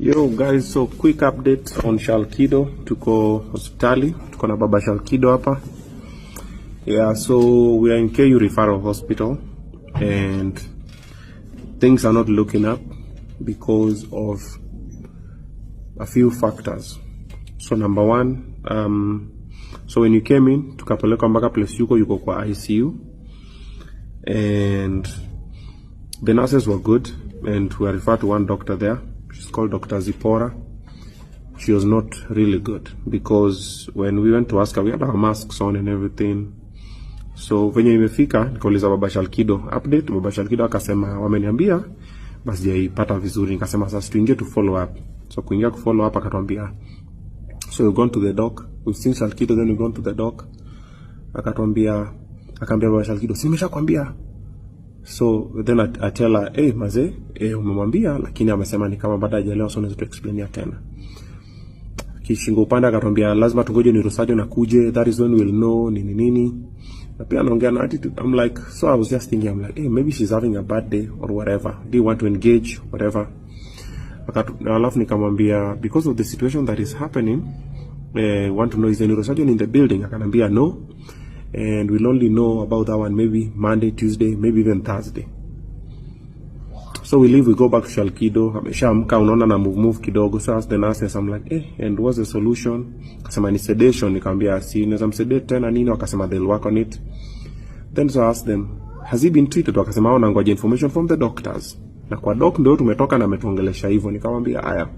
Yo guys, so quick update on Shalkido. Tuko hospitali, tuko na baba Shalkido hapa. Yeah, so we are in KU Referral Hospital and things are not looking up because of a few factors. So number one, so when you came in, tukapeleka mpaka place yuko kwa ICU and the nurses were good and we are referred to one doctor there. She's called Dr. Zipora. She was not really good because when we went to ask her, we had our masks on and everything. So venye imefika nikauliza baba Shalkido update. Baba Shalkido akasema wameniambia basi haipata vizuri. Nikasema sasa tuingie to follow up. So kuingia ku follow up akatuambia, so we've gone to the doc, we've seen Shalkido, then we've gone to the doc. Akatuambia, akaambia baba Shalkido, si nimeshakwambia. So then I tell her, maze, umemwambia lakini amesema ni kama baada hajaelewa, so unaweza tu explain tena. Kishingo upande akatuambia lazima tungoje neurosurgeon akuje, that is when we'll know nini. Na pia anaongea na attitude. I'm like, so I was just thinking, I'm like, maybe she's having a bad day or whatever. Do you want to engage, whatever. Alafu nikamwambia, because of the situation that is happening, want to know is the neurosurgeon in the building? Akanambia no. And we'll only know about that one maybe Monday, Tuesday, maybe even Thursday. So we leave, we go back to Shalkido. Ameshaamka, unaona na move kidogo. So I asked the nurses, I'm like, and what's the solution? Akasema ni sedation. Nikamwambia si naweza msedate tena nini? Wakasema they'll work on it. Then so I asked them, has he been treated? Wakasema wana ngoja information from the doctors. Na kwa doc ndio tumetoka na ametuongelesha hivyo. Nikamwambia aya,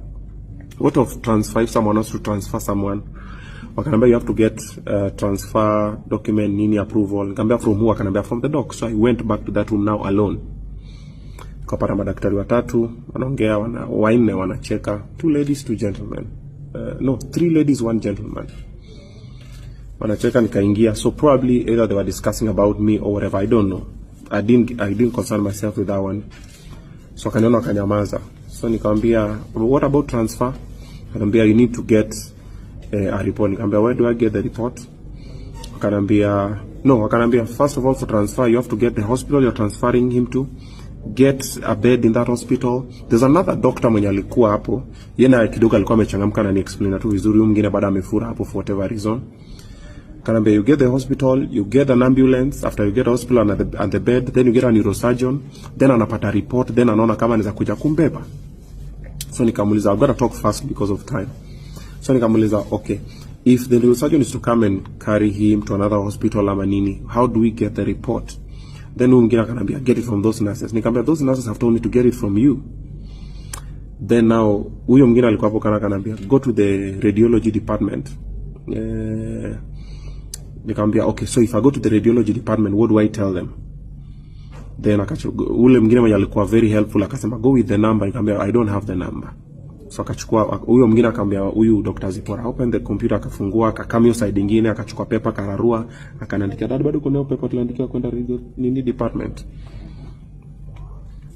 what of transfer, if someone wants to transfer someone? Wakanambia you have to get transfer document nini approval. Nikamwambia from who? Wakanambia from the doc. So I went back to that room now alone. Kapata madaktari watatu wanaongea, Wainame wanacheka, 2 ladies 2 gentlemen, no 3 ladies 1 gentleman wanacheka. Nikaingia, so probably either they were discussing about me or whatever, I don't know. I didn't concern myself with that one. So kaniona kanyamaza. So nikamwambia what about transfer? Akaniambia you need to get a report. Nikamwambia where do I get the report? Akaniambia first of all for transfer you have to get the hospital you're transferring him to, get a bed in that hospital. There's another doctor mwenye alikuwa hapo, yena kidogo alikuwa amechangamka na ni explain tu vizuri, mwingine baada amefura hapo for whatever reason. Kanambia you get the hospital, you get an ambulance, after you get the hospital and the bed, then you get a neurosurgeon, then anapata report, then anaona kama anaweza kuja kumbeba. So nikamuuliza, I've got to talk fast because of time. So nikamuuliza, okay, if the neurosurgeon is to come and carry him to another hospital ama nini, how do we get the report? Then mwingine akanambia get it from those nurses. Nikamwambia those nurses have told me to get it from you. Then now huyo mwingine alikuwa hapo kana kanambia go to the radiology department. Nikamwambia okay, so if I go to the radiology department what do I tell them? Then akachukua ule mwingine mwenye alikuwa very helpful akasema go with the number. Nikamwambia I don't have the number. So akachukua huyo mwingine akamwambia huyu Dr. Zipora open the computer, akafungua akakamio side nyingine, akachukua paper kararua, akaniandikia dad bado kuna paper tuliandikia kwenda nini department.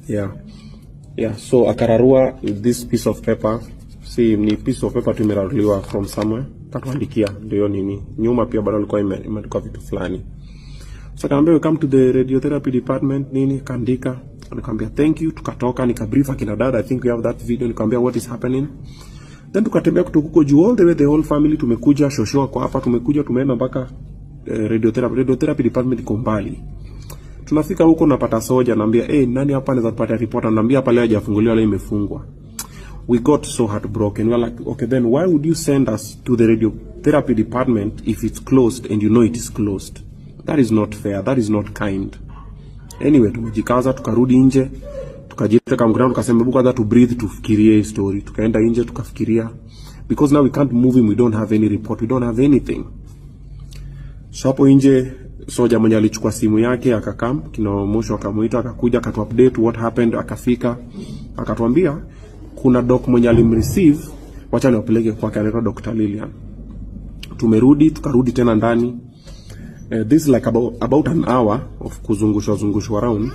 Yeah, so akararua this piece of paper. See ni piece of paper tumeraruliwa from somewhere, katuandikia ndio nini. Nyuma pia bado alikuwa imeandikwa vitu fulani. So akamwambia we come to the radiotherapy department nini, kaandika. Nikamwambia thank you, tukatoka nikabrief akina dad, I think we have that video. Nikamwambia what is happening, then tukatembea kutoka huko juu all the way, the whole family tumekuja, shosho kwa hapa tumekuja, tumeenda mpaka radiotherapy department iko mbali. Tunafika huko napata soja, naambia nani hapa anaweza kupata report? Naambia hapa leo hajafunguliwa, leo imefungwa. We got so heartbroken. We were like, okay, then why would you send us to the radiotherapy department if it's closed and you know it is closed? That is not fair, that is not kind. Anyway, tumejikaza tukarudi nje, tukajiteka mground, tukasema buka that to breathe, tufikirie story. Tukaenda nje tukafikiria, because now we can't move him, we don't have any report, we don't have anything. So hapo nje soja mwenye alichukua simu yake akakam, kina mosho akamuita, akakuja akatu update what happened. Akafika akatuambia kuna doc mwenye alimreceive, wacha niwapeleke kwake, anaitwa Dr. Lilian. Tumerudi tukarudi tena ndani. This is like about an hour of kuzungushwa around.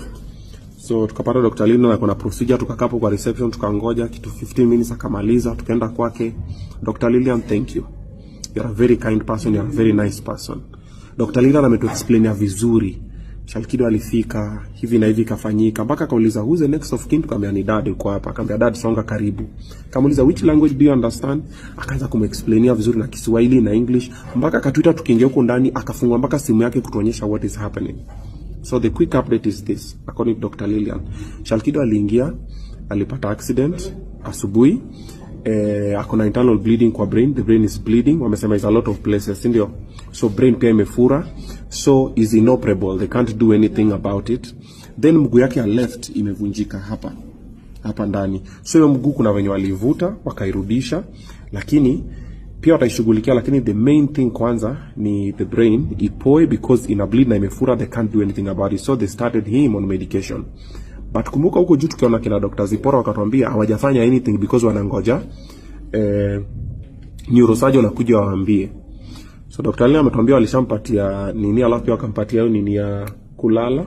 So tukapata Dr. Lino na kuna procedure, tukakapo kwa reception, tukangoja kitu 15 minutes akamaliza, tukaenda kwake. Dr. Lilian, thank you. You are a very kind person, you are a very nice person. Dr. Lilian ametu explain vizuri Shalkido alifika, hivi na hivi kafanyika, mpaka kauliza who's the next of kin, tukamwambia ni dad yuko hapa. Akamwambia dad songa karibu. Kamuuliza which language do you understand? Akaanza kumexplainia vizuri na Kiswahili na English, mpaka akatuita tukiingia huko ndani, akafungua mpaka simu yake kutuonyesha what is happening. So the quick update is this, according to Dr. Lilian. Shalkido aliingia, alipata accident asubuhi. Akona internal bleeding kwa brain, the brain is bleeding, wamesema is a lot of places, ndio. So brain pia imefura, so is inoperable, they can't do anything about it. Then mguu yake ya left imevunjika hapa ndani. So hiyo mguu kuna wenye walivuta wakairudisha, lakini pia wataishughulikia, lakini the main thing kwanza ni the brain ipoe, because ina bleed na imefura, they can't do anything about it. So they started him on medication. But kumbuka huko juu tukiona kina Dr. Zipora wakatuambia hawajafanya anything because wanangoja neurosurgeon anakuja waambie. So Dr. Lilian ametuambia walishampatia nini, alafu pia wakampatia hiyo nini ya kulala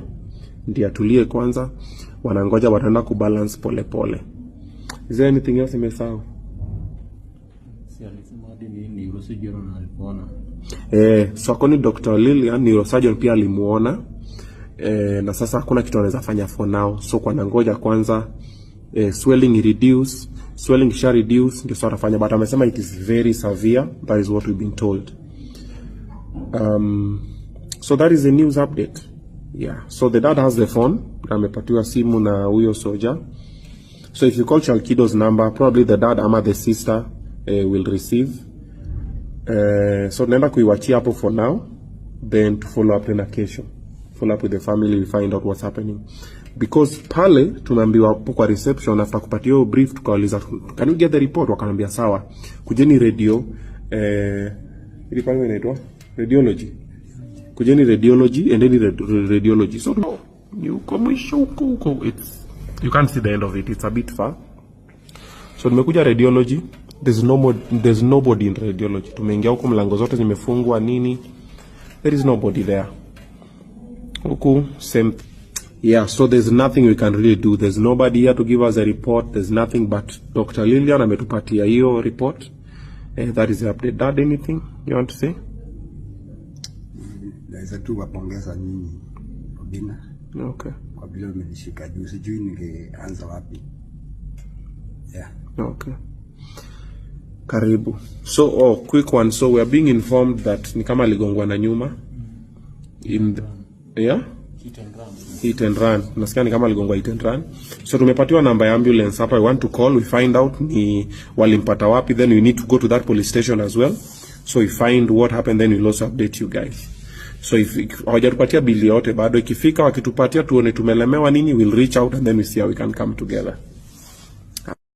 ndio atulie kwanza, wanangoja wataenda kubalance pole pole. Is there anything else imesahau? Si alisema hadi ni neurosurgeon alipoona. So according to Dr. Lilian, neurosurgeon pia alimuona. Na sasa hakuna kitu anaweza fanya for now. So kwa nangoja kwanza swelling reduce, swelling shall reduce, ndio sasa afanya, but amesema it is very severe. That is what we've been told. So that is the news update. Yeah. So the dad has the phone. Amepatiwa simu na huyo soja. So if you call Shalkido's number, probably the dad ama the sister will receive. So naenda kuiwachia hapo for now, then to follow up tena kesho. Follow up with the family, we find out what's happening. Because pale tumeambiwa kwa reception after kupatia brief, tukauliza can you get the report, wakaniambia sawa, kujeni radio ili pale inaitwa radiology, kujeni radiology and then radiology. So you come huko, it's, you can't see the end of it, it's a bit far. So nimekuja radiology, there's nobody in radiology. Tumeingia huko, mlango zote zimefungwa nini, there is nobody there. Okay, same. Yeah, so there's nothing we can really do. There's nobody here to give us a report. There's nothing but Dr. Lilian ametupatia hiyo report. That is the update. Dad, anything you want to say? Naweza tu wapongeza nyinyi Obina. Okay. Kwa vile umenishika juu, sijui ningeanza wapi. Yeah. Okay. Karibu. So, quick one. So we are being informed that ni kama aligongwa na nyuma. In the, yeah? Hit and run. Nasikia ni kama aligongwa hit and run. So tumepatiwa namba ya ambulance hapa. I want to call, we find out ni walimpata wapi, then we need to go to that police station as well. So we find what happened, then we'll also update you guys. So if hawajatupatia bili yote bado, ikifika wakitupatia tuone tumelemewa nini, we'll reach out and then we see how we can come together.